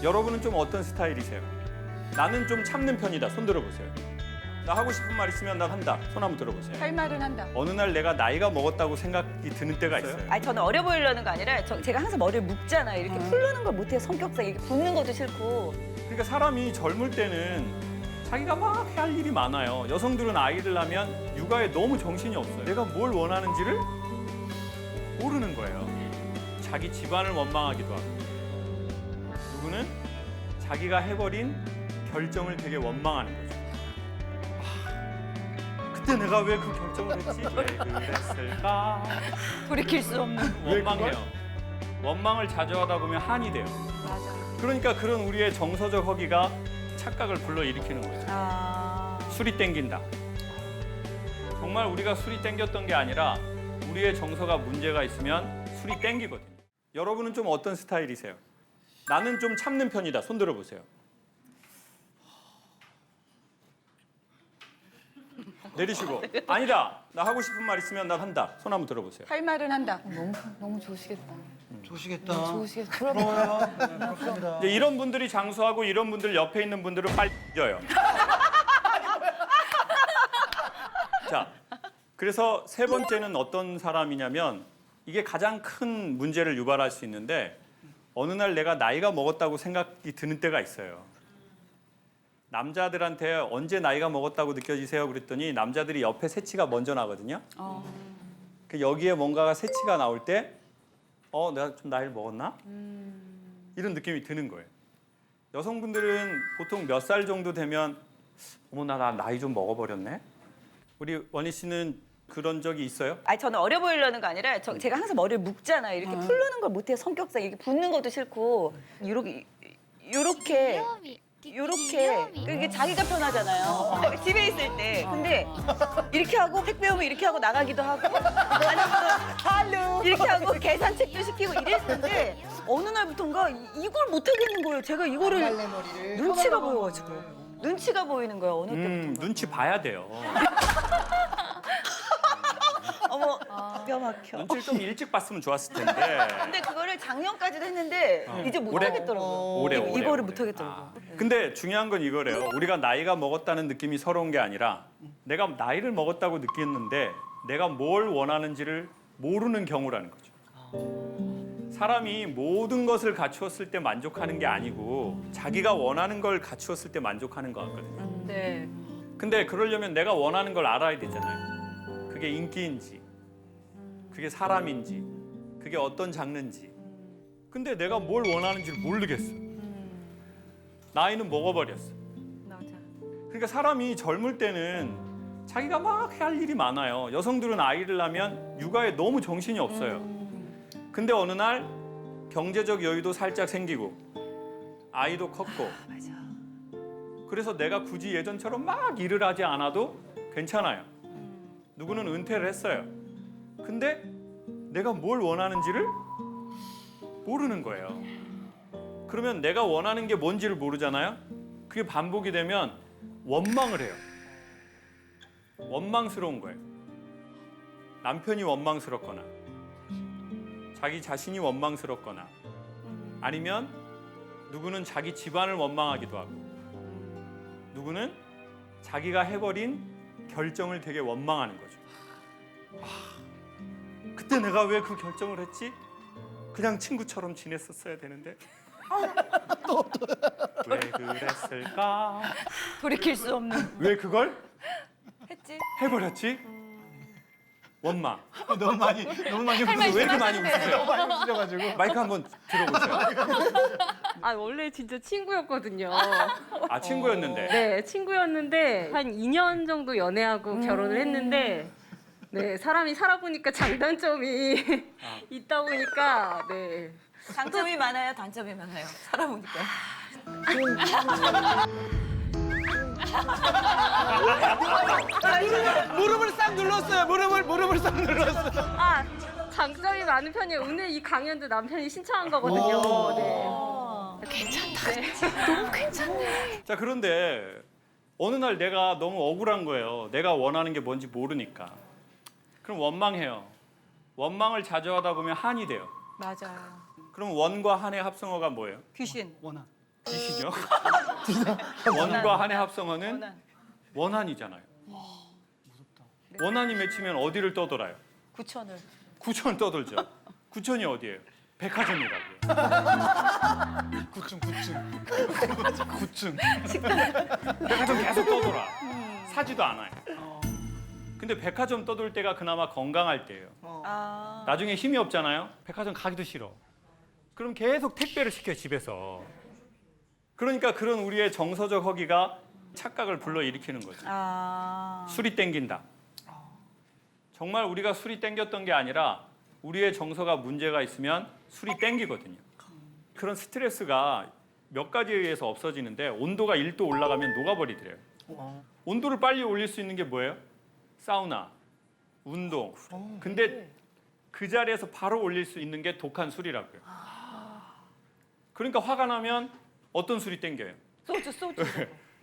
여러분은 좀 어떤 스타일이세요? 나는 좀 참는 편이다. 손 들어보세요. 나 하고 싶은 말 있으면 난 한다. 손 한번 들어보세요. 할 말은 한다. 어느 날 내가 나이가 먹었다고 생각이 드는 때가 있어요. 아니 저는 어려 보이려는 거 아니라 제가 항상 머리를 묶잖아요. 이렇게 풀르는 걸 못해요. 성격상 이렇게 붓는 것도 싫고. 그러니까 사람이 젊을 때는 자기가 막 해야 할 일이 많아요. 여성들은 아이를 낳으면 육아에 너무 정신이 없어요. 내가 뭘 원하는지를 모르는 거예요. 자기 집안을 원망하기도 하고 누구는 자기가 해버린 결정을 되게 원망하는 거죠. 그때 내가 왜 그 결정을 했지? 왜 그랬을까? 돌이킬 수 없는. 원망해요. 원망을 자주 하다 보면 한이 돼요. 맞아. 그러니까 그런 우리의 정서적 허기가 착각을 불러일으키는 거죠. 술이 땡긴다. 정말 우리가 술이 땡겼던 게 아니라 우리의 정서가 문제가 있으면 술이 땡기거든요. 여러분은 좀 어떤 스타일이세요? 나는 좀 참는 편이다. 손 들어보세요. 내리시고 아니다. 나 하고 싶은 말 있으면 난 한다. 손 한번 들어보세요. 할 말은 한다. 너무 좋으시겠다. 좋으시겠다. 좋으시겠다. 부러워요. 네, 부럽습니다. 이제 이런 분들이 장수하고 이런 분들 옆에 있는 분들은 빨리 이겨요. 자, 그래서 세 번째는 어떤 사람이냐면 이게 가장 큰 문제를 유발할 수 있는데 어느 날 내가 나이가 먹었다고 생각이 드는 때가 있어요. 남자들한테 언제 나이가 먹었다고 느껴지세요? 그랬더니 남자들이 옆에 새치가 먼저 나거든요. 그 여기에 뭔가가 새치가 나올 때 내가 좀 나이를 먹었나? 이런 느낌이 드는 거예요. 여성분들은 보통 몇 살 정도 되면 어머 나 나이 좀 먹어버렸네? 우리 원희 씨는 그런 적이 있어요? 아니 저는 어려 보이려는 거 아니라 제가 항상 머리를 묶잖아요. 이렇게 풀르는 걸 못해요. 성격상 이렇게 붓는 것도 싫고 요렇게 그게 자기가 편하잖아요. 집에 있을 때. 근데 이렇게 하고 택배 오면 이렇게 하고 나가기도 하고 아니면 이렇게 하고 계산책도 시키고 이랬는데 어느 날부터인가 이걸 못 하겠는 거예요. 제가 이거를 갈래머리를 눈치가 보여가지고. 눈치가 보이는 거예요. 어느 때부터. 눈치 봐야 돼요. 어머, 뼈 막혀. 눈치를 좀 일찍 봤으면 좋았을 텐데. 근데 그거를 작년까지도 했는데 이제 못 올해? 하겠더라고요. 올해. 이거를 못 하겠더라고요. 근데 중요한 건 이거래요. 우리가 나이가 먹었다는 느낌이 서러운 게 아니라 내가 나이를 먹었다고 느꼈는데 내가 뭘 원하는지를 모르는 경우라는 거죠. 사람이 모든 것을 갖추었을 때 만족하는 게 아니고 자기가 원하는 걸 갖추었을 때 만족하는 것 같거든요. 네. 근데 그러려면 내가 원하는 걸 알아야 되잖아요. 그게 인기인지, 그게 사람인지, 그게 어떤 장르인지. 근데 내가 뭘 원하는지를 모르겠어. 나이는 먹어버렸어. 맞아. 그러니까 사람이 젊을 때는 자기가 막 해야 할 일이 많아요. 여성들은 아이를 낳으면 육아에 너무 정신이 없어요. 근데 어느 날 경제적 여유도 살짝 생기고 아이도 컸고 맞아. 그래서 내가 굳이 예전처럼 막 일을 하지 않아도 괜찮아요. 누구는 은퇴를 했어요. 근데 내가 뭘 원하는지를 모르는 거예요. 그러면 내가 원하는 게 뭔지를 모르잖아요. 그게 반복이 되면 원망을 해요. 원망스러운 거예요. 남편이 원망스럽거나 자기 자신이 원망스럽거나 아니면 누구는 자기 집안을 원망하기도 하고 누구는 자기가 해버린 결정을 되게 원망하는 거죠. 그때 내가 왜 그 결정을 했지? 그냥 친구처럼 지냈었어야 되는데 왜 그랬을까? 돌이킬 수 없는. 왜 그걸 했지? 해버렸지? 원망. 너무 많이 웃으세요. 왜 이렇게 많이 웃으세요? 너무 많이 웃으셔가지고. 마이크 한번 들어보세요. 아, 원래 진짜 친구였거든요. 아 친구였는데. 네, 친구였는데 한 2년 정도 연애하고 결혼을 했는데 네, 사람이 살아보니까 장단점이 있다 보니까 네. 장점이 많아요, 단점이 많아요. 살아보니까. 무릎을 싹 눌렀어요. 무릎을 싹 눌렀어요. 아, 장점이 많은 편이에요. 오늘 이 강연도 남편이 신청한 거거든요. 네. 자 그런데 어느 날 내가 너무 억울한 거예요. 내가 원하는 게 뭔지 모르니까. 그럼 원망해요. 원망을 자주 하다 보면 한이 돼요. 맞아요. 그럼 원과 한의 합성어가 뭐예요? 귀신. 원한. 지시죠. 원과 한의 합성어는 원한. 원한이잖아요. 원한이 맺히면 어디를 떠돌아요? 구천을. 구천 떠돌죠. 구천이 어디예요? 백화점이라고요. 구층. 백화점 계속 떠돌아. 사지도 않아요. 근데 백화점 떠돌 때가 그나마 건강할 때예요. 아. 나중에 힘이 없잖아요. 백화점 가기도 싫어. 그럼 계속 택배를 시켜 집에서. 그러니까 그런 우리의 정서적 허기가 착각을 불러일으키는 거죠. 아. 술이 땡긴다. 정말 우리가 술이 땡겼던 게 아니라 우리의 정서가 문제가 있으면 술이 땡기거든요. 그런 스트레스가 몇 가지에 의해서 없어지는데 온도가 1도 올라가면 녹아버리더래요. 온도를 빨리 올릴 수 있는 게 뭐예요? 사우나, 운동. 근데 그 자리에서 바로 올릴 수 있는 게 독한 술이라고요. 그러니까 화가 나면 어떤 술이 땡겨요? 소주.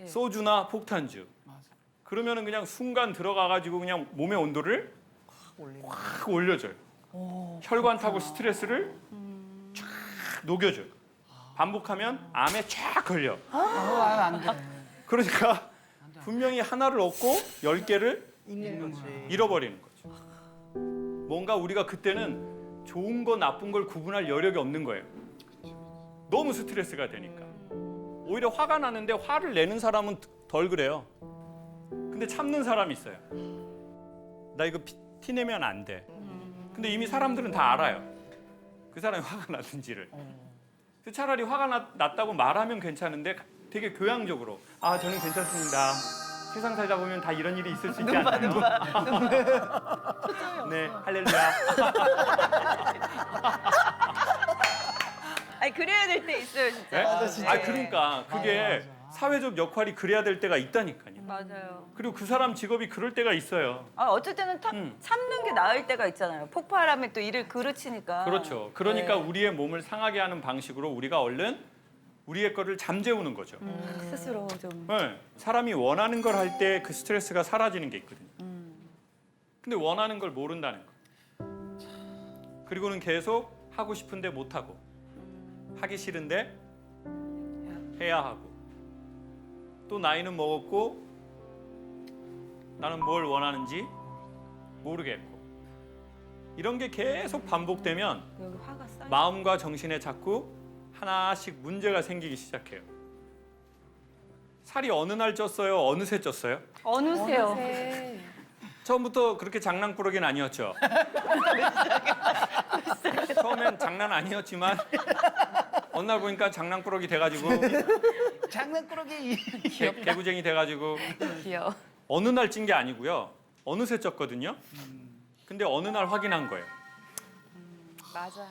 예. 소주나 폭탄주. 그러면은 그냥 순간 들어가가지고 그냥 몸의 온도를 확 올려줘요. 혈관 타고 스트레스를 쫙 녹여줘요. 반복하면 암에 쫙 걸려. 안 돼. 그러니까 분명히 하나를 얻고 10개를 잃어버리는 거죠. 뭔가 우리가 그때는 좋은 거 나쁜 걸 구분할 여력이 없는 거예요. 너무 스트레스가 되니까. 오히려 화가 나는데 화를 내는 사람은 덜 그래요. 근데 참는 사람이 있어요. 나 이거 티 내면 안 돼. 근데 이미 사람들은 다 알아요. 그 사람이 화가 났는지를. 그래서 차라리 화가 났다고 말하면 괜찮은데 되게 교양적으로 아 저는 괜찮습니다. 세상 살다 보면 다 이런 일이 있을 수 있지 않나요? 네, 할렐루야. 아니 그래야 될 때 있어요 진짜. 네? 맞아, 아 그러니까 그게 사회적 역할이 그래야 될 때가 있다니까요. 맞아요. 그리고 그 사람 직업이 그럴 때가 있어요. 아, 어쩔 때는 참는 게 나을 때가 있잖아요. 폭발하면 또 일을 그르치니까. 그렇죠. 그러니까 네. 우리의 몸을 상하게 하는 방식으로 우리가 얼른 우리의 거를 잠재우는 거죠. 스스로 좀. 네. 사람이 원하는 걸 할 때 그 스트레스가 사라지는 게 있거든요. 근데 원하는 걸 모른다는 거. 그리고는 계속 하고 싶은데 못 하고, 하기 싫은데 해야 하고, 또 나이는 먹었고 나는 뭘 원하는지 모르겠고, 이런 게 계속 반복되면 여기 화가 쌓여. 마음과 정신에 자꾸 하나씩 문제가 생기기 시작해요. 살이 어느 날 쪘어요? 어느 새 쪘어요? 어느새요. 처음부터 그렇게 장난꾸러기는 아니었죠. 처음엔 장난 아니었지만 어느 날 보니까 장난꾸러기 돼가지고 장난꾸러기. 개구쟁이 돼가지고 귀여워. 어느 날 찐 게 아니고요. 어느새 쪘거든요. 근데 어느 날 확인한 거예요. 맞아.